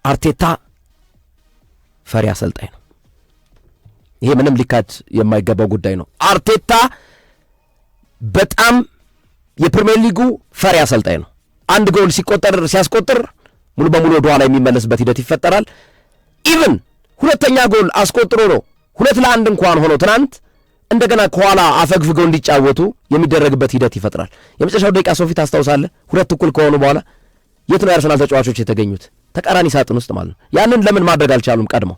አርቴታ ፈሪ አሰልጣኝ ነው። ይሄ ምንም ሊካድ የማይገባው ጉዳይ ነው። አርቴታ በጣም የፕሪሚየር ሊጉ ፈሪ አሰልጣኝ ነው። አንድ ጎል ሲያስቆጥር ሙሉ በሙሉ ወደ ኋላ የሚመለስበት ሂደት ይፈጠራል። ኢቭን ሁለተኛ ጎል አስቆጥሮ ነው 2-1 እንኳን ሆኖ ትናንት እንደገና ከኋላ አፈግፍገው እንዲጫወቱ የሚደረግበት ሂደት ይፈጥራል። የመጨረሻው ደቂቃ ሶፊት ታስታውሳለህ? 2 ከሆኑ በኋላ የት ነው የአርሰናል ተጫዋቾች የተገኙት? ተቃራኒ ሳጥን ውስጥ ማለት ነው። ያንን ለምን ማድረግ አልቻሉም ቀድመው?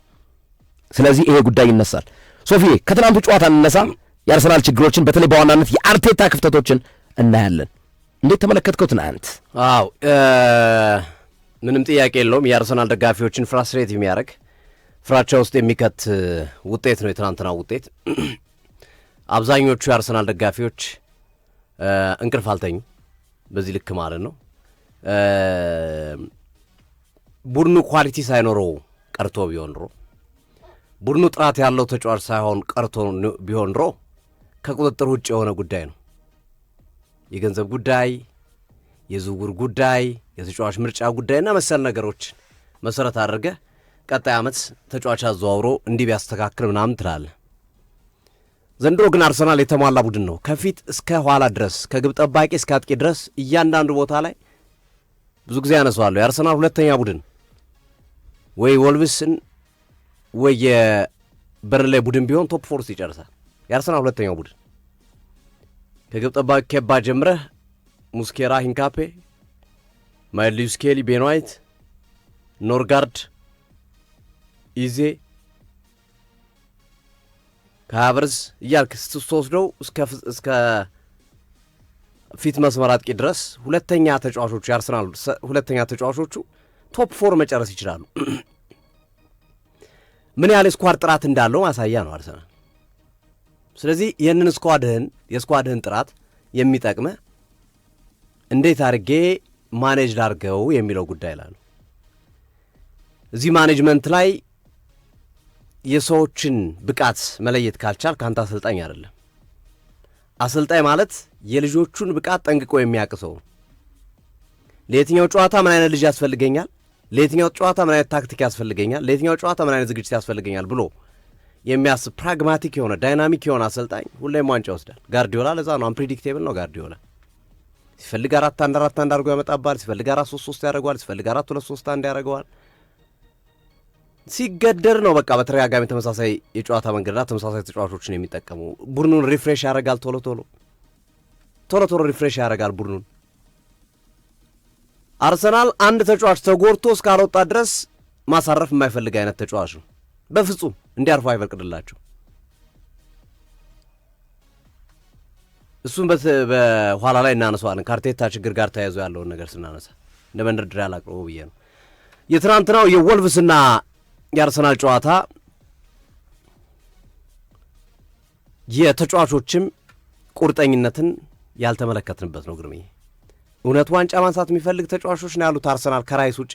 ስለዚህ ይሄ ጉዳይ ይነሳል። ሶፊ ከትናንቱ ጨዋታ እንነሳ። የአርሰናል ችግሮችን በተለይ በዋናነት የአርቴታ ክፍተቶችን እናያለን። እንዴት ተመለከትከው ትናንት? አዎ ምንም ጥያቄ የለውም። የአርሰናል ደጋፊዎችን ፍራስትሬት የሚያደርግ ፍራቻ ውስጥ የሚከት ውጤት ነው የትናንትናው ውጤት። አብዛኞቹ የአርሰናል ደጋፊዎች እንቅልፍ አልተኙ በዚህ ልክ ማለት ነው። ቡድኑ ኳሊቲ ሳይኖረው ቀርቶ ቢሆን ኖሮ፣ ቡድኑ ጥራት ያለው ተጫዋች ሳይሆን ቀርቶ ቢሆን ኖሮ ከቁጥጥር ውጭ የሆነ ጉዳይ ነው። የገንዘብ ጉዳይ፣ የዝውውር ጉዳይ፣ የተጫዋች ምርጫ ጉዳይና መሰል ነገሮች መሰረት አድርገህ ቀጣይ ዓመት ተጫዋች አዘዋውሮ እንዲህ ቢያስተካክል ምናምን ትላለህ። ዘንድሮ ግን አርሰናል የተሟላ ቡድን ነው። ከፊት እስከ ኋላ ድረስ ከግብ ጠባቂ እስከ አጥቂ ድረስ እያንዳንዱ ቦታ ላይ ብዙ ጊዜ ያነሳዋለሁ። የአርሰናል ሁለተኛ ቡድን ወይ ወልቭስን ወይ የበርንሌይ ቡድን ቢሆን ቶፕ 4 ውስጥ ይጨርሳል። የአርሰናል ሁለተኛው ቡድን ከግብ ጠባቂ ኬባ ጀምረህ ሙስኬራ፣ ሂንካፔ፣ ማይልስ ኬሊ፣ ቤን ዋይት፣ ኖርጋርድ፣ ኢዜ፣ ከሃቨርዝ እያልክ ስትወስደው እስከ ፊት መስመር አጥቂ ድረስ ሁለተኛ ተጫዋቾቹ የአርሰናል ሁለተኛ ተጫዋቾቹ ቶፕ 4 መጨረስ ይችላሉ። ምን ያህል ስኳድ ጥራት እንዳለው ማሳያ ነው አርሰናል። ስለዚህ ይህንን የስኳድህን ጥራት የሚጠቅመህ እንዴት አድርጌ ማኔጅ ላድርገው የሚለው ጉዳይ ላይ ነው። እዚህ ማኔጅመንት ላይ የሰዎችን ብቃት መለየት ካልቻል ከአንተ አሰልጣኝ አይደለም። አሰልጣኝ ማለት የልጆቹን ብቃት ጠንቅቆ የሚያውቅ ሰው ነው። ለየትኛው ጨዋታ ምን አይነት ልጅ ያስፈልገኛል፣ ለየትኛው ጨዋታ ምን አይነት ታክቲክ ያስፈልገኛል፣ ለየትኛው ጨዋታ ምን አይነት ዝግጅት ያስፈልገኛል ብሎ የሚያስብ ፕራግማቲክ የሆነ ዳይናሚክ የሆነ አሰልጣኝ ሁሌም ዋንጫ ይወስዳል። ጋርዲዮላ ለዛ ነው አንፕሪዲክቴብል ነው። ጋርዲዮላ ሲፈልግ 4-1-4-1 አድርጎ ያመጣባል፣ ሲፈልግ 4-3-3 ያደርገዋል፣ ሲፈልግ 4-2-3-1 ያደርገዋል። ሲገደር ነው በቃ በተረጋጋሚ ተመሳሳይ የጨዋታ መንገድና ተመሳሳይ ተጫዋቾችን የሚጠቀሙ። ቡድኑን ሪፍሬሽ ያደርጋል፣ ቶሎ ሪፍሬሽ ያደርጋል ቡድኑን። አርሰናል አንድ ተጫዋች ተጎድቶ እስካልወጣ ድረስ ማሳረፍ የማይፈልግ አይነት ተጫዋች ነው። በፍጹም እንዲያርፉ አይፈቅድላቸው። እሱም በኋላ ላይ እናነሳዋለን። ከአርቴታ ችግር ጋር ተያይዞ ያለውን ነገር ስናነሳ እንደ መንደርደሪያ ላቅርበው ብዬ ነው። የትናንትናው የወልቭስና የአርሰናል ጨዋታ የተጫዋቾችም ቁርጠኝነትን ያልተመለከትንበት ነው። ግርምዬ እውነት ዋንጫ ማንሳት የሚፈልግ ተጫዋቾች ነው ያሉት አርሰናል ከራይስ ውጭ።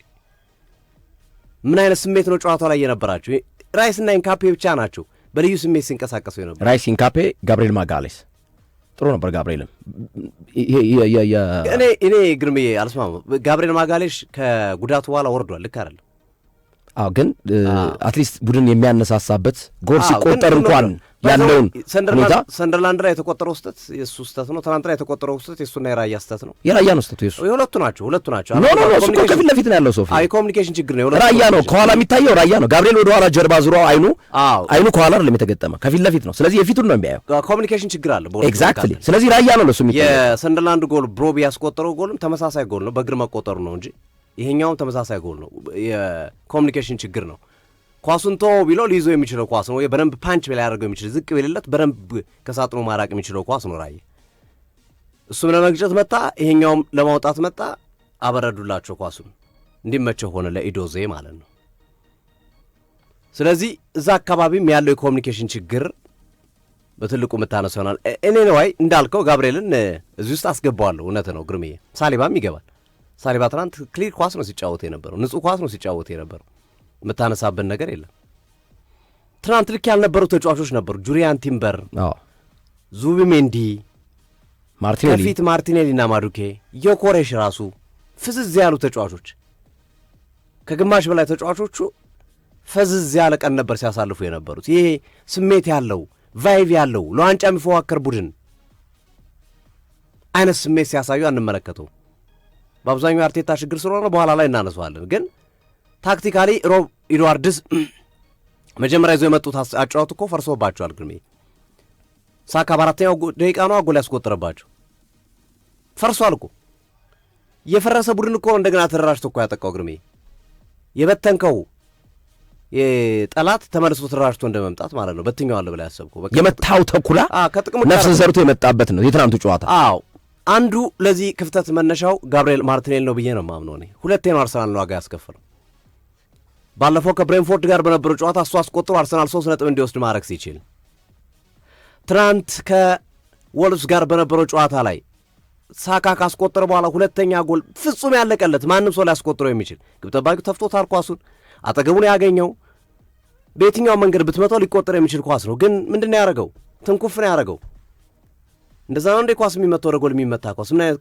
ምን አይነት ስሜት ነው ጨዋታው ላይ የነበራቸው? ራይስና ኢንካፔ ብቻ ናቸው በልዩ ስሜት ሲንቀሳቀሱ የነበሩ። ራይስ፣ ኢንካፔ፣ ጋብሪኤል ማጋሌስ ጥሩ ነበር። ጋብሪኤልም እኔ ግርምዬ አልስማማም። ጋብሪኤል ማጋሌሽ ከጉዳቱ በኋላ ወርዷል። ልክ አይደለም። ግን አትሊስት ቡድን የሚያነሳሳበት ጎል ሲቆጠር እንኳን ያለውን ሁኔታ ሰንደርላንድ ላይ የተቆጠረው ስህተት የእሱ ስህተት ነው። ትናንት ላይ የተቆጠረው ስህተት የእሱና የራያ ስህተት ነው። የራያ ነው ስህተቱ የእሱ። ሁለቱ ናቸው። ኖ እሱ እኮ ከፊት ለፊት ነው ያለው ሶፊ። የኮሚኒኬሽን ችግር ነው። ራያ ነው ከኋላ የሚታየው ራያ ነው። ጋብሪኤል ወደ ኋላ ጀርባ ዙሮ አይኑ ከኋላ አይደለም የተገጠመ ከፊት ለፊት ነው። ስለዚህ የፊቱን ነው የሚያየው። ኮሚኒኬሽን ችግር አለ። ኤግዛክትሊ። ስለዚህ ራያ ነው ለሱ የሚታየው። የሰንደርላንድ ጎል ብሮቢ ያስቆጠረው ጎልም ተመሳሳይ ጎል ነው። በእግር መቆጠሩ ነው እንጂ ይሄኛውም ተመሳሳይ ጎል ነው። የኮሚኒኬሽን ችግር ነው። ኳሱን ተወው ቢለው ሊይዞ የሚችለው ኳስ ነው። በደንብ ፓንች ላይ ያደርገው የሚችል ዝቅ ቢልለት በደንብ ከሳጥኑ ማራቅ የሚችለው ኳስ ነው ራየ። እሱም ለመግጨት መጣ፣ ይሄኛውም ለማውጣት መጣ። አበረዱላቸው ኳሱን እንዲመቸው ሆነ ለኢዶዜ ማለት ነው። ስለዚህ እዛ አካባቢም ያለው የኮሚኒኬሽን ችግር በትልቁ የምታነሳው ይሆናል። እኔ ነዋይ እንዳልከው ጋብሪኤልን እዚህ ውስጥ አስገባዋለሁ። እውነት ነው ግርምዬ። ሳሊባም ይገባል። ሳሊባ ትናንት ክሊር ኳስ ነው ሲጫወት የነበረው፣ ንጹህ ኳስ ነው ሲጫወት የነበረው። የምታነሳብን ነገር የለም። ትናንት ልክ ያልነበሩ ተጫዋቾች ነበሩ። ጁሪያን ቲምበር፣ ዙቢሜንዲ፣ ከፊት ማርቲኔሊና ማዱኬ፣ ዮኮሬሽ ራሱ ፍዝዝ ያሉ ተጫዋቾች ከግማሽ በላይ ተጫዋቾቹ ፈዝዝ ያለ ቀን ነበር ሲያሳልፉ የነበሩት። ይሄ ስሜት ያለው ቫይቭ ያለው ለዋንጫ የሚፎካከር ቡድን አይነት ስሜት ሲያሳዩ አንመለከተው። በአብዛኛው አርቴታ ችግር ስለሆነ በኋላ ላይ እናነሳዋለን። ግን ታክቲካሊ ሮብ ኢድዋርድስ መጀመሪያ ይዞ የመጡት አጫዋቱ እኮ ፈርሶባቸዋል። ግርሜ ሳካ በአራተኛው ደቂቃ ነው ጎል ያስቆጠረባቸው። ፈርሷል እኮ የፈረሰ ቡድን እኮ እንደገና ተደራጅቶ እኮ ያጠቃው። ግርሜ የበተንከው የጠላት ተመልሶ ተደራጅቶ እንደመምጣት ማለት ነው። በትኛዋለ ብላ ያሰብኩ የመታው ተኩላ ከጥቅሙ ነፍስ ዘርቶ የመጣበት ነው የትናንቱ ጨዋታ። አዎ አንዱ ለዚህ ክፍተት መነሻው ጋብርኤል ማርቲኔሊ ነው ብዬ ነው የማምነው እኔ። ሁለቴ ነው አርሰናል ዋጋ ያስከፈለው። ባለፈው ከብሬንፎርድ ጋር በነበረው ጨዋታ እሱ አስቆጥሮ አርሰናል 3 ነጥብ እንዲወስድ ማድረግ ሲችል፣ ትናንት ከወልቭስ ጋር በነበረው ጨዋታ ላይ ሳካ ካስቆጠረ በኋላ ሁለተኛ ጎል ፍጹም ያለቀለት ማንም ሰው ሊያስቆጥረው የሚችል ግብ ጠባቂው ተፍቶታል። ኳሱን አጠገቡን ያገኘው በየትኛው መንገድ ብትመታው ሊቆጠር የሚችል ኳስ ነው። ግን ምንድን ነው ያደረገው? ትንኩፍ ነው ያደረገው። እንደዛ ነው እንደ ኳስ የሚመታው ወደ ጎል የሚመታ ኳስ። ምን አይነት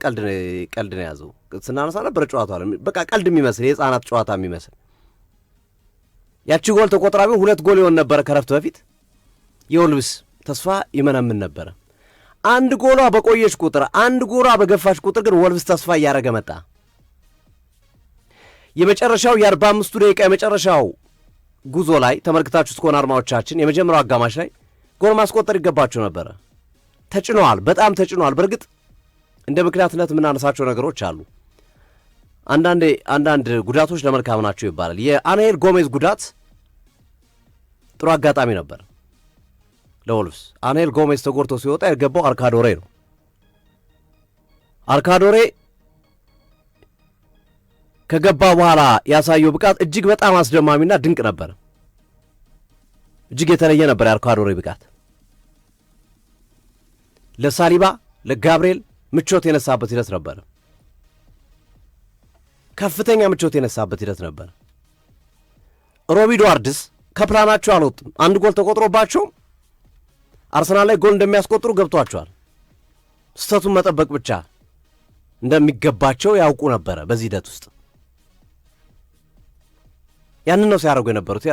ቀልድ ነው ያዘው? ስናነሳ ነበር ጨዋታ አለ በቃ ቀልድ የሚመስል የህፃናት ጨዋታ የሚመስል። ያቺ ጎል ተቆጥራ ቢሆን 2 ጎል ይሆን ነበረ ከረፍት በፊት። የወልቭስ ተስፋ ይመነምን ነበረ። አንድ ጎሏ በቆየች ቁጥር፣ አንድ ጎሏ በገፋች ቁጥር ግን ወልቭስ ተስፋ እያደረገ መጣ። የመጨረሻው የ45ቱ ደቂቃ የመጨረሻው ጉዞ ላይ ተመልክታችሁ እስከሆነ አድማጮቻችን፣ የመጀመሪያው አጋማሽ ላይ ጎል ማስቆጠር ይገባቸው ነበረ። ተጭነዋል፣ በጣም ተጭነዋል። በእርግጥ እንደ ምክንያትነት የምናነሳቸው ነገሮች አሉ። አንዳንድ ጉዳቶች ለመልካም ናቸው ይባላል። የአንሄል ጎሜዝ ጉዳት ጥሩ አጋጣሚ ነበር ለወልቭስ። አንሄል ጎሜዝ ተጎድቶ ሲወጣ የገባው አርካዶሬ ነው። አርካዶሬ ከገባ በኋላ ያሳየው ብቃት እጅግ በጣም አስደማሚና ድንቅ ነበር። እጅግ የተለየ ነበር የአርካዶሬ ብቃት። ለሳሊባ ለጋብርኤል ምቾት የነሳበት ሂደት ነበር። ከፍተኛ ምቾት የነሳበት ሂደት ነበር። ሮብ ኢድዋርድስ ከፕላናቸው አልወጡም። አንድ ጎል ተቆጥሮባቸው አርሰናል ላይ ጎል እንደሚያስቆጥሩ ገብቷቸዋል። ስህተቱን መጠበቅ ብቻ እንደሚገባቸው ያውቁ ነበረ። በዚህ ሂደት ውስጥ ያንን ነው ሲያደርጉ የነበሩት።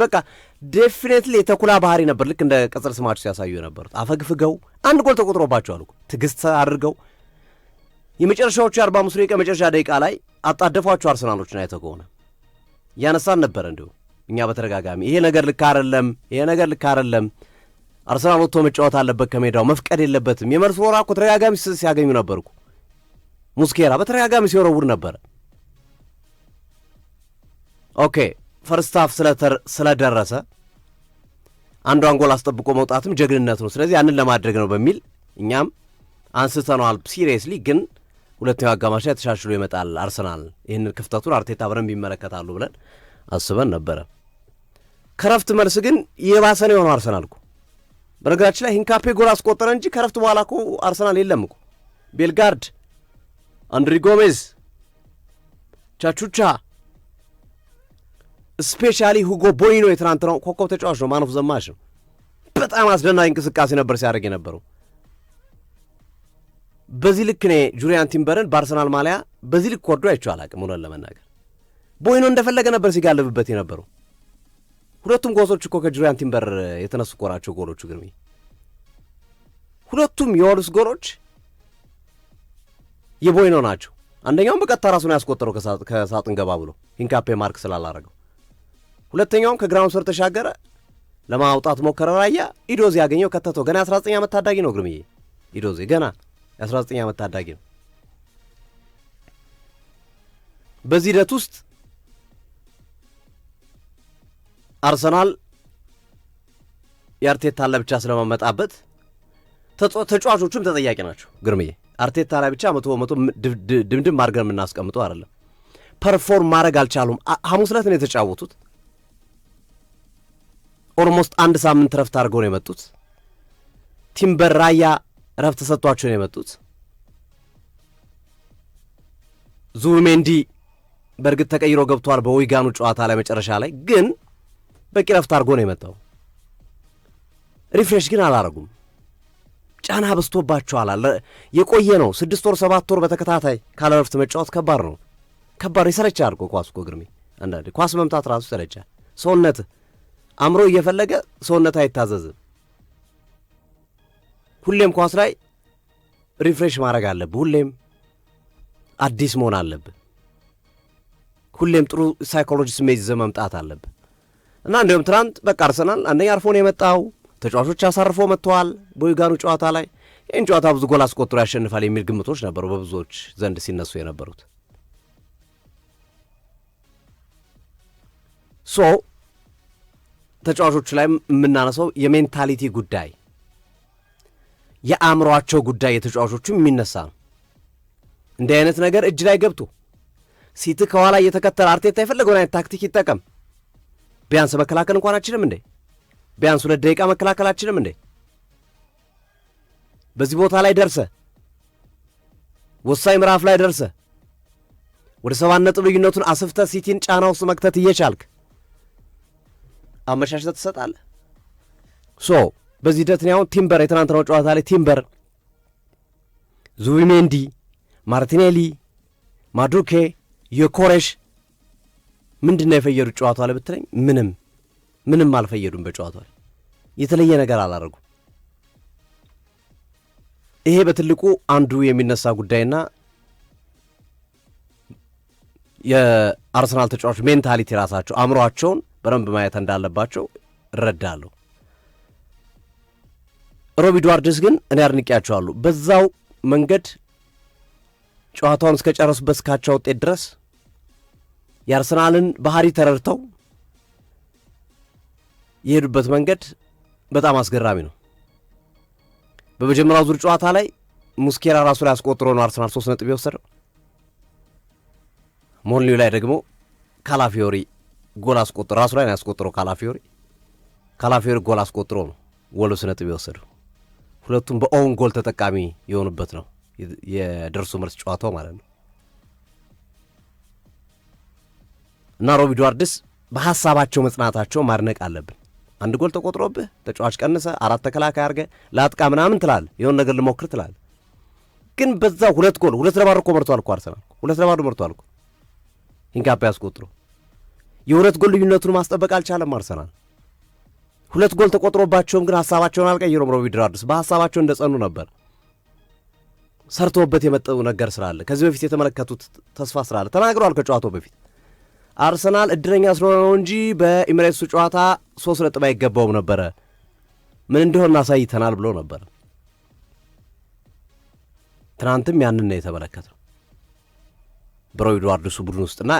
በቃ ዴፊኔትሊ የተኩላ ባህሪ ነበር። ልክ እንደ ቅጽል ስማቸው ሲያሳዩ የነበሩት አፈግፍገው አንድ ጎል ተቆጥሮባቸዋል እኮ ትዕግስት አድርገው የመጨረሻዎቹ 45 ደቂቃ መጨረሻ ደቂቃ ላይ አጣደፏቸው አርሰናሎችን አይተው ከሆነ እያነሳን ነበር። እንዲሁ እኛ በተደጋጋሚ ይሄ ነገር ልክ አይደለም፣ አርሰናል ወጥቶ መጫወት አለበት ከሜዳው መፍቀድ የለበትም። የመልስ ወራ እኮ ተደጋጋሚ ሲያገኙ ነበርኩ። ሙስኬራ በተደጋጋሚ ሲወረውር ነበረ። ኦኬ ፈርስት ሃፍ ስለደረሰ አንዷን ጎል አስጠብቆ መውጣትም ጀግንነት ነው። ስለዚህ ያንን ለማድረግ ነው በሚል እኛም አንስተነዋል ሲሪየስሊ። ግን ሁለተኛው አጋማሽ ላይ ተሻሽሎ ይመጣል አርሰናል፣ ይህንን ክፍተቱን አርቴታ በደንብ ይመለከታሉ ብለን አስበን ነበረ። ከረፍት መልስ ግን የባሰ ነው የሆነው አርሰናል እኮ። በነገራችን ላይ ሂንካፔ ጎል አስቆጠረ እንጂ ከረፍት በኋላ እኮ አርሰናል የለም እኮ። ቤልጋርድ፣ አንድሪ ጎሜዝ፣ ቻቹቻ፣ ስፔሻሊ ሁጎ ቦይኖ የትናንትናው ኮከብ ተጫዋች ነው። ማን ኦፍ ዘ ማች ነው። በጣም አስደናቂ እንቅስቃሴ ነበር ሲያደርግ የነበረው። በዚህ ልክ እኔ ጁሪያን ቲምበርን በአርሰናል ማሊያ በዚህ ልክ ወርዶ አይቼው አላቅም። ሆነን ለመናገር ቦይኖ እንደፈለገ ነበር ሲጋልብበት የነበረው። ሁለቱም ጎሎች እኮ ከጁሪያን ቲምበር የተነሱ ቆራቸው ጎሎቹ ግን ሁለቱም የወልቭስ ጎሎች የቦይኖ ናቸው። አንደኛውም በቀጥታ ራሱን ያስቆጠረው ከሳጥን ገባ ብሎ ሂንካፔ ማርክ ስላላረገው፣ ሁለተኛውም ከግራውንድ ስር ተሻገረ ለማውጣት ሞከረ። ራያ ኢዶዜ ያገኘው ከተተው። ገና 19 ዓመት ታዳጊ ነው ግርምዬ። ኢዶዜ ገና 19 ዓመት ታዳጊ ነው። በዚህ ሂደት ውስጥ አርሰናል የአርቴታ ላይ ብቻ ስለማመጣበት ተጫዋቾቹም ተጠያቂ ናቸው ግርምዬ። አርቴታ ላይ ብቻ 100 ድምድም አድርገን የምናስቀምጠው አይደለም። ፐርፎርም ማድረግ አልቻሉም። ሐሙስ ዕለት ነው የተጫወቱት። ኦልሞስት አንድ ሳምንት ረፍት አድርገው ነው የመጡት። ቲምበር ራያ ረፍት ተሰጥቷቸው ነው የመጡት። ዙቢሜንዲ በእርግጥ ተቀይሮ ገብቷል በዊጋኑ ጨዋታ ላይ መጨረሻ ላይ፣ ግን በቂ ረፍት አድርጎ ነው የመጣው። ሪፍሬሽ ግን አላረጉም። ጫና በዝቶባቸዋል። የቆየ ነው 6 ወር 7 ወር በተከታታይ ካለ ረፍት መጫወት ከባድ ነው። ከባድ የሰለቻ አድርጎ ኳስ እኮ ግርሜ አንዳንዴ ኳስ መምታት ራሱ ይሰለቻል። ሰውነት አእምሮ እየፈለገ ሰውነት አይታዘዝም። ሁሌም ኳስ ላይ ሪፍሬሽ ማድረግ አለብህ። ሁሌም አዲስ መሆን አለብህ። ሁሌም ጥሩ ሳይኮሎጂ ስሜት ይዘህ መምጣት አለብህ እና እንዲሁም ትናንት በቃ አርሰናል አንደኛ አርፎ ነው የመጣው። ተጫዋቾች አሳርፎ መጥተዋል በዊጋኑ ጨዋታ ላይ። ይህን ጨዋታ ብዙ ጎል አስቆጥሮ ያሸንፋል የሚል ግምቶች ነበሩ በብዙዎች ዘንድ ሲነሱ የነበሩት። ሶ ተጫዋቾቹ ላይ የምናነሳው የሜንታሊቲ ጉዳይ፣ የአእምሯቸው ጉዳይ የተጫዋቾቹም የሚነሳ ነው። እንዲህ አይነት ነገር እጅ ላይ ገብቶ ሲቲ ከኋላ እየተከተለ አርቴታ የፈለገውን አይነት ታክቲክ ይጠቀም፣ ቢያንስ መከላከል እንኳን አችልም እንዴ? ቢያንስ 2 ደቂቃ መከላከል አችልም እንዴ? በዚህ ቦታ ላይ ደርሰ ወሳኝ ምዕራፍ ላይ ደርሰ ወደ 7 ነጥብ ልዩነቱን አስፍተ ሲቲን ጫና ውስጥ መክተት እየቻልክ አመሻሽተህ ትሰጣለህ። ሶ በዚህ ሂደት አሁን ቲምበር የትናንትናው ጨዋታ ላይ ቲምበር፣ ዙቢሜንዲ፣ ማርቲኔሊ፣ ማዱኬ፣ የኮሬሽ ምንድነው የፈየዱት ጨዋታ ላይ ብትለኝ ምንም አልፈየዱም። በጨዋታ ላይ የተለየ ነገር አላረጉም። ይሄ በትልቁ አንዱ የሚነሳ ጉዳይና የአርሰናል ተጫዋቾች ሜንታሊቲ ራሳቸው አእምሮአቸውን በደንብ ማየት እንዳለባቸው እረዳለሁ። ሮብ ኤድዋርድስ ግን እኔ አድንቄያቸዋለሁ። በዛው መንገድ ጨዋታውን እስከ ጨረሱበት እስካቻ ውጤት ድረስ የአርሰናልን ባህሪ ተረድተው የሄዱበት መንገድ በጣም አስገራሚ ነው። በመጀመሪያው ዙር ጨዋታ ላይ ሙስኬራ ራሱ ላይ አስቆጥሮ ነው አርሰናል 3 ነጥብ የወሰደው። ሞልኒው ላይ ደግሞ ካላፊዮሪ ጎል አስቆጥሮ ራሱ ላይ ነው ያስቆጥረው። ካላፊዮሪ ጎል አስቆጥሮ ነው ወልቭስ ነጥብ የወሰደው። ሁለቱም በኦውን ጎል ተጠቃሚ የሆኑበት ነው የደርሶ መልስ ጨዋታው ማለት ነው። እና ሮብ ኤድዋርድስ በሐሳባቸው መጽናታቸው ማድነቅ አለብን። 1 ጎል ተቆጥሮብህ ተጫዋች ቀንሰ 4 ተከላካይ አድርገህ ላጥቃ ምናምን ትላለህ፣ የሆነ ነገር ልሞክር ትላለህ። ግን በዛው 2 ጎል 2-0 እኮ መርቷል እኮ አርሰናል 2-0 መርቷል እኮ ኢንካፔ ያስቆጥሮ የ2 ጎል ልዩነቱን ማስጠበቅ አልቻለም አርሰናል። 2 ጎል ተቆጥሮባቸውም ግን ሐሳባቸውን አልቀየሩም። ሮብ ኤድዋርድስ በሐሳባቸው እንደጸኑ ነበር። ሰርቶበት የመጣው ነገር ስላለ ከዚህ በፊት የተመለከቱት ተስፋ ስላለ ተናግረዋል ከጨዋታው በፊት አርሰናል እድለኛ ስለሆነ ነው እንጂ በኤሚሬትሱ ጨዋታ 3 ነጥብ አይገባውም ነበረ፣ ምን እንደሆነ አሳይተናል ብሎ ነበር። ትናንትም ያንን ነው የተመለከተው በሮብ ኤድዋርድሱ ቡድን ውስጥና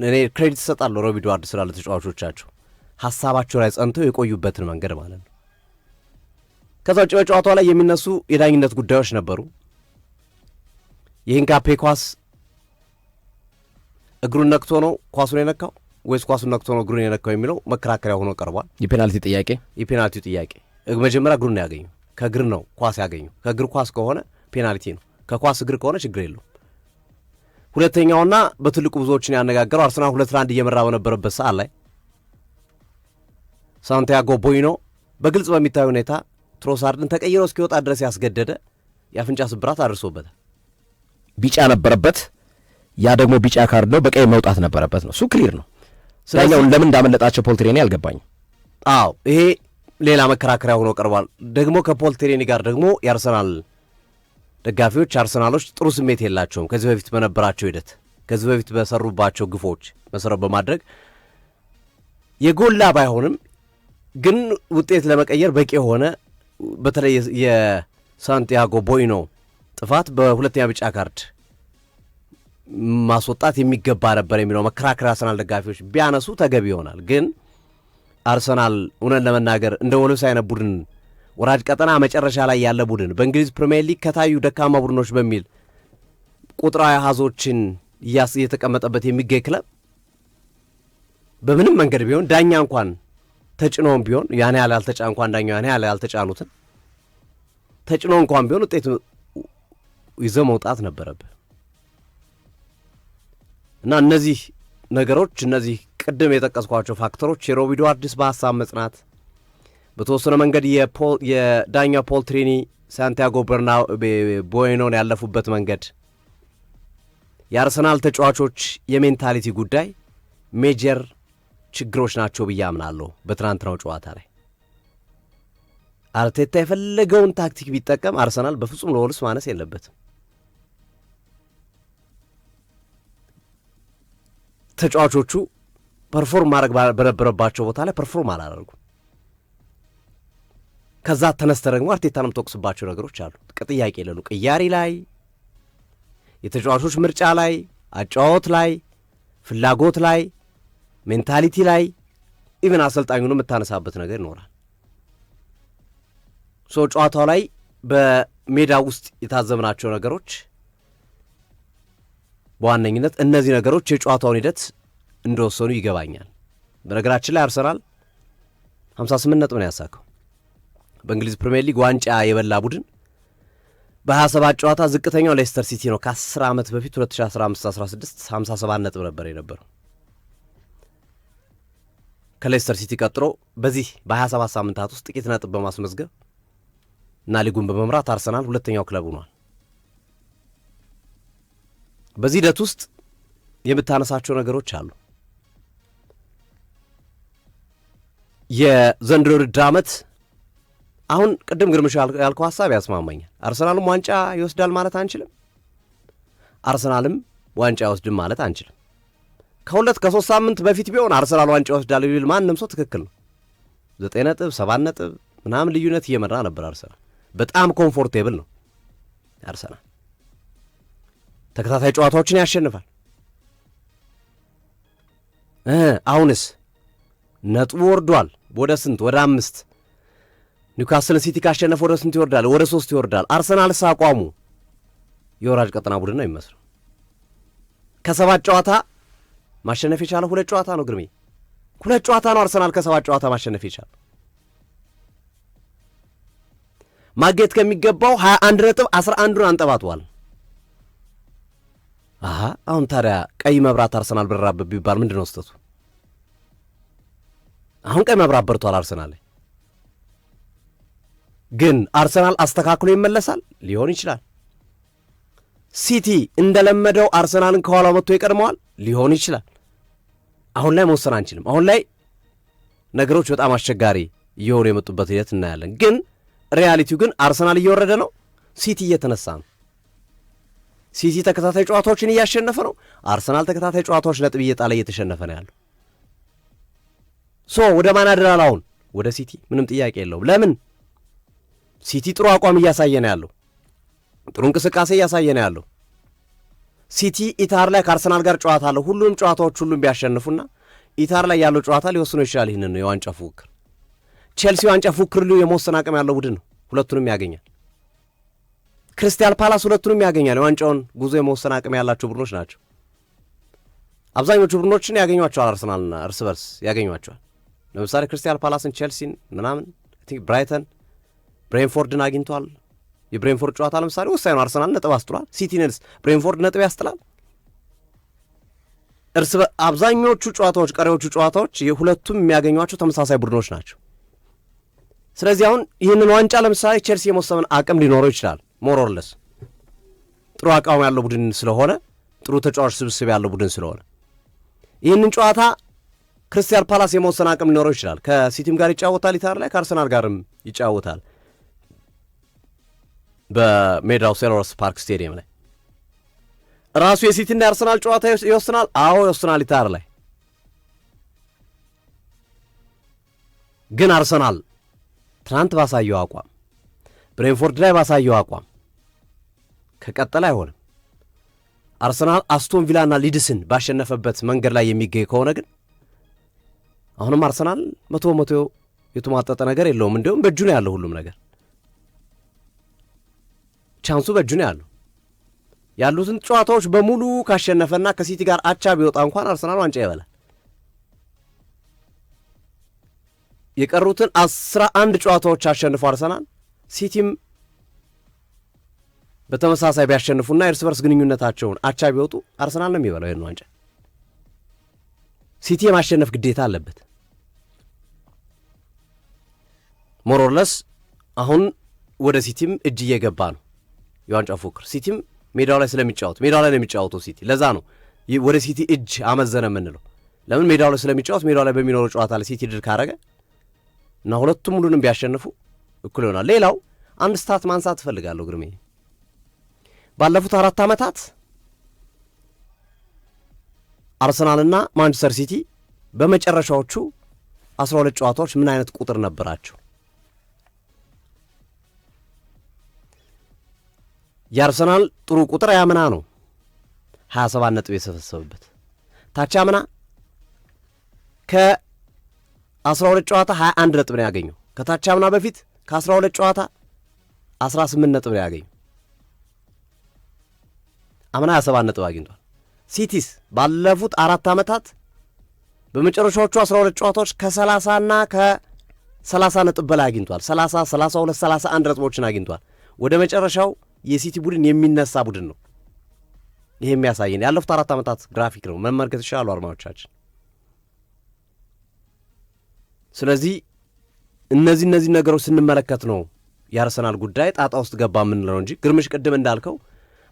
እኔ ክሬዲት እሰጣለሁ ሮብ ኤድዋርድስ ስላለ ተጫዋቾቻቸው ሐሳባቸው ላይ ጸንተው የቆዩበትን መንገድ ማለት ነው። ከዛ ውጭ በጨዋታው ላይ የሚነሱ የዳኝነት ጉዳዮች ነበሩ። የኢንካፔ ኳስ እግሩን ነክቶ ነው ኳሱን የነካው ወይስ ኳሱን ነክቶ ነው እግሩን የነካው የሚለው መከራከሪያ ሆኖ ቀርቧል። የፔናልቲው ጥያቄ መጀመሪያ እግሩን ነው ያገኘው። ከእግር ነው ኳስ ያገኘው። ከእግር ኳስ ከሆነ ፔናልቲ ነው፣ ከኳስ እግር ከሆነ ችግር የለውም። ሁለተኛውና በትልቁ ብዙዎችን ያነጋገረው አርሰናል 2-1 እየመራ በነበረበት ሰዓት ላይ ሳንቲያጎ ቦይኖ በግልጽ በሚታይ ሁኔታ ትሮሳርድን ተቀይሮ እስኪወጣ ድረስ ያስገደደ የአፍንጫ ስብራት አድርሶበታል። ቢጫ ነበረበት። ያ ደግሞ ቢጫ ካርድ ነው፣ በቀይ መውጣት ነበረበት ነው። እሱ ክሊር ነው። ስለዚህ ለምን እንዳመለጣቸው ፖል ትሬኒ አልገባኝም። አዎ ይሄ ሌላ መከራከሪያ ሆኖ ቀርቧል። ደግሞ ከፖል ትሬኒ ጋር ደግሞ የአርሰናል ደጋፊዎች አርሰናሎች ጥሩ ስሜት የላቸውም ከዚህ በፊት በነበራቸው ሂደት፣ ከዚህ በፊት በሰሩባቸው ግፎች መሰረት በማድረግ የጎላ ባይሆንም ግን ውጤት ለመቀየር በቂ የሆነ በተለይ የሳንቲያጎ ቦይኖ ጥፋት በሁለተኛ ቢጫ ካርድ ማስወጣት የሚገባ ነበር የሚለው መከራከሪያ አርሰናል ደጋፊዎች ቢያነሱ ተገቢ ይሆናል። ግን አርሰናል እውነት ለመናገር እንደ ወልቭስ አይነት ቡድን ወራጅ ቀጠና መጨረሻ ላይ ያለ ቡድን በእንግሊዝ ፕሪሚየር ሊግ ከታዩ ደካማ ቡድኖች በሚል ቁጥራዊ አሃዞችን እየተቀመጠበት የሚገኝ ክለብ በምንም መንገድ ቢሆን ዳኛ እንኳን ተጭኖም ቢሆን ያን ያህል ያልተጫ እንኳን ዳኛው ያን ያህል ያልተጫኑትን ተጭኖ እንኳን ቢሆን ውጤት ይዘው መውጣት ነበረብህ እና እነዚህ ነገሮች እነዚህ ቅድም የጠቀስኳቸው ፋክተሮች የሮብ ኤድዋርድስ በሐሳብ መጽናት በተወሰነ መንገድ የዳኛ ፖል ትሬኒ ሳንቲያጎ ቦይኖን ያለፉበት መንገድ የአርሰናል ተጫዋቾች የሜንታሊቲ ጉዳይ ሜጀር ችግሮች ናቸው ብዬ አምናለሁ። በትናንትናው ጨዋታ ላይ አርቴታ የፈለገውን ታክቲክ ቢጠቀም አርሰናል በፍጹም ለወልስ ማነስ የለበትም። ተጫዋቾቹ ፐርፎርም ማድረግ በነበረባቸው ቦታ ላይ ፐርፎርም አላደረጉም። ከዛ ተነስተ ደግሞ አርቴታንም ተወቅስባቸው ነገሮች አሉ። ጥያቄ የሌሉ ቅያሪ ላይ፣ የተጫዋቾች ምርጫ ላይ፣ አጫዋወት ላይ፣ ፍላጎት ላይ፣ ሜንታሊቲ ላይ ኢቨን አሰልጣኙን የምታነሳበት ነገር ይኖራል። ጨዋታው ላይ በሜዳ ውስጥ የታዘብናቸው ነገሮች በዋነኝነት እነዚህ ነገሮች የጨዋታውን ሂደት እንደወሰኑ ይገባኛል። በነገራችን ላይ አርሰናል 58 ነጥብ ነው ያሳካው። በእንግሊዝ ፕሪሚየር ሊግ ዋንጫ የበላ ቡድን በ27 ጨዋታ ዝቅተኛው ሌስተር ሲቲ ነው። ከ10 ዓመት በፊት 2015-16 57 ነጥብ ነበር የነበረው። ከሌስተር ሲቲ ቀጥሎ በዚህ በ27 ሳምንታት ውስጥ ጥቂት ነጥብ በማስመዝገብ እና ሊጉን በመምራት አርሰናል ሁለተኛው ክለብ ሆኗል። በዚህ ሂደት ውስጥ የምታነሳቸው ነገሮች አሉ። የዘንድሮ ውድድር ዓመት አሁን ቅድም ግርምሽ ያልከው ሀሳብ ያስማማኛል። አርሰናልም ዋንጫ ይወስዳል ማለት አንችልም፣ አርሰናልም ዋንጫ ይወስድም ማለት አንችልም። ከ2-3 ሳምንት በፊት ቢሆን አርሰናል ዋንጫ ይወስዳል ቢል ማንም ሰው ትክክል ነው። 9 ነጥብ 7 ነጥብ ምናምን ልዩነት እየመራ ነበር አርሰናል። በጣም ኮምፎርቴብል ነው አርሰናል። ተከታታይ ጨዋታዎችን ያሸንፋል። አሁንስ ነጥቡ ወርዷል። ወደ ስንት? ወደ 5። ኒውካስል ሲቲ ካሸነፈ ወደ ስንት ይወርዳል? ወደ 3 ይወርዳል። አርሰናልስ አቋሙ የወራጅ ቀጠና ቡድን ነው የሚመስለው። ከ7 ጨዋታ ማሸነፍ የቻለ 2 ጨዋታ ነው ግርሜ፣ 2 ጨዋታ ነው አርሰናል ከ7 ጨዋታ ማሸነፍ የቻለ። ማግኘት ከሚገባው 21 ነጥብ 11ን አንጠባጥቧል። አሁን ታዲያ ቀይ መብራት አርሰናል በራበት ቢባል ምንድን ነው ስህተቱ? አሁን ቀይ መብራት በርቷል አርሰናል ላይ። ግን አርሰናል አስተካክሎ ይመለሳል ሊሆን ይችላል። ሲቲ እንደለመደው አርሰናልን ከኋላው መጥቶ ይቀድመዋል ሊሆን ይችላል። አሁን ላይ መወሰን አንችልም። አሁን ላይ ነገሮች በጣም አስቸጋሪ እየሆኑ የመጡበት ሂደት እናያለን። ግን ሪያሊቲው ግን አርሰናል እየወረደ ነው፣ ሲቲ እየተነሳ ነው። ሲቲ ተከታታይ ጨዋታዎችን እያሸነፈ ነው፣ አርሰናል ተከታታይ ጨዋታዎች ነጥብ እየጣለ እየተሸነፈ ነው ያለው። ወደ ማን አድራል? አሁን ወደ ሲቲ። ምንም ጥያቄ የለውም። ለምን? ሲቲ ጥሩ አቋም እያሳየ ነው ያለው፣ ጥሩ እንቅስቃሴ እያሳየ ነው ያለው። ሲቲ ኢታር ላይ ከአርሰናል ጋር ጨዋታ አለው። ሁሉንም ጨዋታዎች ቢያሸንፉና ኢታር ላይ ያለው ጨዋታ ሊወስኖ ይችላል። ይህንን ነው የዋንጫ ፉክክር። ቼልሲ ዋንጫ ፉክክር የመወሰን አቅም ያለው ቡድን ነው፣ ሁለቱንም ያገኛል። ክሪስታል ፓላስ ሁለቱንም ያገኛል። የዋንጫውን ጉዞ የመወሰን አቅም ያላቸው ቡድኖች ናቸው። አብዛኞቹ ቡድኖችን ያገኟቸዋል፣ አርሰናልና እርስ በርስ ያገኟቸዋል። ለምሳሌ ክሪስታል ፓላስን፣ ቼልሲን፣ ምናምን ብራይተን፣ ብሬንፎርድን አግኝቷል። የብሬንፎርድ ጨዋታ ለምሳሌ ወሳኝ ነው። አርሰናል ነጥብ አስጥሏል። ሲቲንስ ብሬንፎርድ ነጥብ ያስጥላል። አብዛኞቹ ጨዋታዎች፣ ቀሪዎቹ ጨዋታዎች የሁለቱም የሚያገኟቸው ተመሳሳይ ቡድኖች ናቸው። ስለዚህ አሁን ይህንን ዋንጫ ለምሳሌ ቼልሲ የመወሰን አቅም ሊኖረው ይችላል። ሞሮርለስ ጥሩ አቋም ያለው ቡድን ስለሆነ፣ ጥሩ ተጫዋች ስብስብ ያለው ቡድን ስለሆነ ይህንን ጨዋታ ክሪስታል ፓላስ የመወሰን አቅም ሊኖረው ይችላል። ከሲቲም ጋር ይጫወታል ኢታር ላይ፣ ከአርሰናል ጋርም ይጫወታል በሜዳው ሴልኸርስት ፓርክ ስቴዲየም ላይ። ራሱ የሲቲና የአርሰናል ጨዋታ ይወስናል። አዎ ይወስናል ኢታር ላይ። ግን አርሰናል ትናንት ባሳየው አቋም፣ ብሬንፎርድ ላይ ባሳየው አቋም ከቀጠለ አይሆንም። አርሰናል አስቶን ቪላና ሊድስን ባሸነፈበት መንገድ ላይ የሚገኝ ከሆነ ግን አሁንም አርሰናል 100% የተሟጠጠ ነገር የለውም። እንዲሁም በእጁ ነው ያለው ሁሉም ነገር፣ ቻንሱ በእጁ ነው ያለው። ያሉትን ጨዋታዎች በሙሉ ካሸነፈና ከሲቲ ጋር አቻ ቢወጣ እንኳን አርሰናል ዋንጫ ይበላል። የቀሩትን 11 ጨዋታዎች አሸንፎ አርሰናል፣ ሲቲም በተመሳሳይ ቢያሸንፉና የእርስ በርስ ግንኙነታቸውን አቻ ቢወጡ አርሰናል ነው የሚበላው ይህን ዋንጫ። ሲቲ የማሸነፍ ግዴታ አለበት። ሞሮርለስ አሁን ወደ ሲቲም እጅ እየገባ ነው የዋንጫ ፉክክር። ሲቲም ሜዳው ላይ ስለሚጫወት ሜዳው ላይ ነው የሚጫወተው ሲቲ። ለዛ ነው ወደ ሲቲ እጅ አመዘነ የምንለው። ለምን ሜዳው ላይ ስለሚጫወት ሜዳው ላይ በሚኖረው ጨዋታ ላይ ሲቲ ድል ካረገ እና ሁለቱም ሙሉንም ቢያሸንፉ እኩል ይሆናል። ሌላው አንድ ስታት ማንሳት እፈልጋለሁ ግርሜ፣ ባለፉት 4 ዓመታት አርሰናልና ማንቸስተር ሲቲ በመጨረሻዎቹ 12 ጨዋታዎች ምን አይነት ቁጥር ነበራቸው? የአርሰናል ጥሩ ቁጥር ያምና ነው 27 ነጥብ የሰበሰበበት። ታች አምና ከ12 ጨዋታ 21 ነጥብ ነው ያገኘው። ከታች አምና በፊት ከ12 ጨዋታ 18 ነጥብ ነው ያገኘው። አምና 27 ነጥብ አግኝቷል። ሲቲስ ባለፉት 4 ዓመታት በመጨረሻዎቹ 12 ጨዋታዎች ከ30 እና ከ30 ነጥብ በላይ አግኝቷል። 30፣ 32፣ 31 ነጥቦችን አግኝቷል። ወደ መጨረሻው የሲቲ ቡድን የሚነሳ ቡድን ነው። ይሄ የሚያሳየን ያለፉት 4 ዓመታት ግራፊክ ነው፣ መመልከት ይችላሉ አድማጮቻችን። ስለዚህ እነዚህ ነገሮች ስንመለከት ነው የአርሰናል ጉዳይ ጣጣ ውስጥ ገባ የምንለው እንጂ ግርምሽ ቅድም እንዳልከው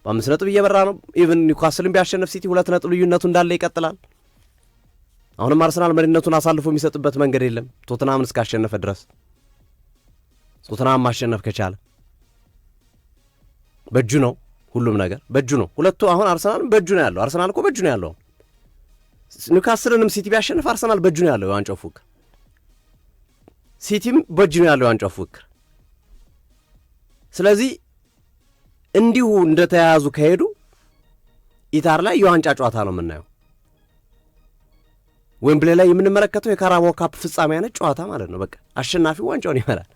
በ5 ነጥብ እየበራ ነው። ኢቭን ኒውካስልን ቢያሸነፍ ሲቲ 2 ነጥብ ልዩነቱ እንዳለ ይቀጥላል። አሁንም አርሰናል መሪነቱን አሳልፎ የሚሰጥበት መንገድ የለም ቶትናምን እስካሸነፈ ድረስ። ቶትናም ማሸነፍ ከቻለ በእጁ ነው፣ ሁሉም ነገር በእጁ ነው። ሁለቱ አሁን አርሰናል በእጁ ነው ያለው። አርሰናል እኮ በእጁ ነው ያለው። ኒውካስልንም ሲቲ ቢያሸንፍ አርሰናል በእጁ ነው ያለው የዋንጫው ፉክክር፣ ሲቲም በእጁ ነው ያለው የዋንጫው ፉክክር። ስለዚህ እንዲሁ እንደተያያዙ ከሄዱ ኢታር ላይ የዋንጫ ጨዋታ ነው የምናየው። ዌምብሌ ላይ የምንመለከተው የካራባኦ ካፕ ፍጻሜ አይነት ጨዋታ ማለት ነው። በቃ አሸናፊው ዋንጫውን ይመራል።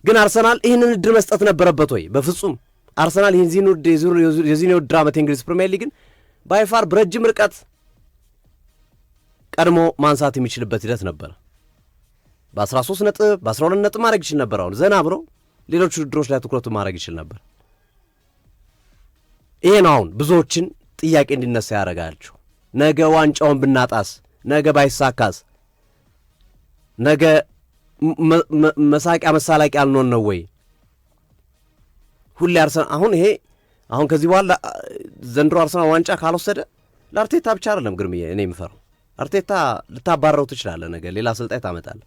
ግን አርሰናል ይህንን ዕድል መስጠት ነበረበት ወይ? በፍጹም። አርሰናል የዚህን ውድድር ዓመት የእንግሊዝ ፕሪሚየር ሊግን ባይፋር በረጅም ርቀት ቀድሞ ማንሳት የሚችልበት ሂደት ነበረ። በ13 ነጥብ በ12 ነጥብ ማድረግ ይችል ነበር። አሁን ዘና ብሎ ሌሎች ውድድሮች ላይ ትኩረቱ ማድረግ ይችል ነበር። ይሄ ነው አሁን ብዙዎችን ጥያቄ እንዲነሳ ያደረጋቸው። ነገ ዋንጫውን ብናጣስ፣ ነገ ባይሳካስ፣ ነገ መሳቂያ መሳላቂያ አልኖን ነው ወይ? ሁሌ አርሰናል አሁን ይሄ አሁን ከዚህ በኋላ ዘንድሮ አርሰናል ዋንጫ ካልወሰደ ለአርቴታ ብቻ አይደለም ግርምዬ፣ እኔ የምፈራው አርቴታ ልታባረው ትችላለህ። ነገ ሌላ አሰልጣኝ ታመጣለህ።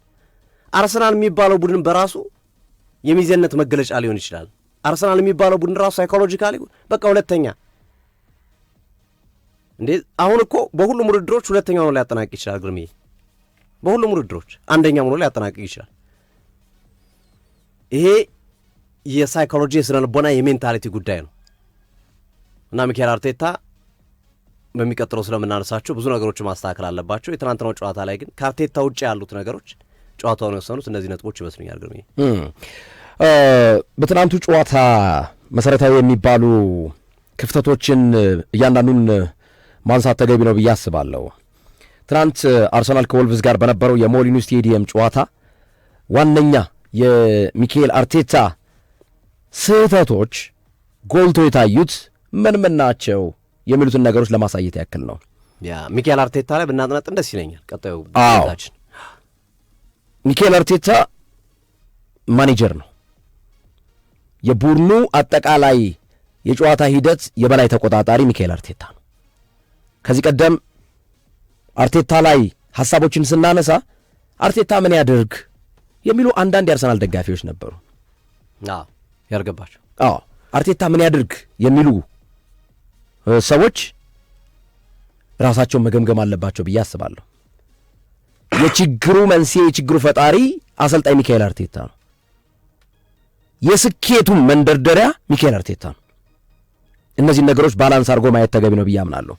አርሰናል የሚባለው ቡድን በራሱ የሚዜነት መገለጫ ሊሆን ይችላል። አርሰናል የሚባለው ቡድን ራሱ ሳይኮሎጂካሊ በቃ ሁለተኛ እንዴ! አሁን እኮ በሁሉም ውድድሮች ሁለተኛ ሆኖ ሊያጠናቅቅ ይችላል ግርምዬ። በሁሉም ውድድሮች አንደኛ ሆኖ ሊያጠናቅቅ ይችላል። ይሄ የሳይኮሎጂ የስነ ልቦና የሜንታሊቲ ጉዳይ ነው እና ሚኬል አርቴታ በሚቀጥለው ስለምናነሳቸው ብዙ ነገሮችን ማስተካከል አለባቸው። የትናንትናው ጨዋታ ላይ ግን ከአርቴታ ውጭ ያሉት ነገሮች ጨዋታውን የወሰኑት እነዚህ ነጥቦች ይመስሉኛል ግርምዬ። በትናንቱ ጨዋታ መሰረታዊ የሚባሉ ክፍተቶችን እያንዳንዱን ማንሳት ተገቢ ነው ብዬ አስባለሁ። ትናንት አርሰናል ከወልቭዝ ጋር በነበረው የሞሊኒው ስቴዲየም ጨዋታ ዋነኛ የሚኬል አርቴታ ስህተቶች ጎልቶ የታዩት ምን ናቸው የሚሉትን ነገሮች ለማሳየት ያክል ነው። ሚኬል አርቴታ ላይ ብናጥነጥን ደስ ይለኛል። ቀጣዩ ታችን ሚኬል አርቴታ ማኔጀር ነው። የቡድኑ አጠቃላይ የጨዋታ ሂደት የበላይ ተቆጣጣሪ ሚኬል አርቴታ ነው። ከዚህ ቀደም አርቴታ ላይ ሐሳቦችን ስናነሳ አርቴታ ምን ያድርግ የሚሉ አንዳንድ የአርሰናል ደጋፊዎች ነበሩ። ያልገባቸው አርቴታ ምን ያድርግ የሚሉ ሰዎች ራሳቸውን መገምገም አለባቸው ብዬ አስባለሁ። የችግሩ መንስኤ የችግሩ ፈጣሪ አሰልጣኝ ሚኬል አርቴታ ነው። የስኬቱም መንደርደሪያ ሚኬል አርቴታ ነው። እነዚህ ነገሮች ባላንስ አድርጎ ማየት ተገቢ ነው ብዬ አምናለሁ።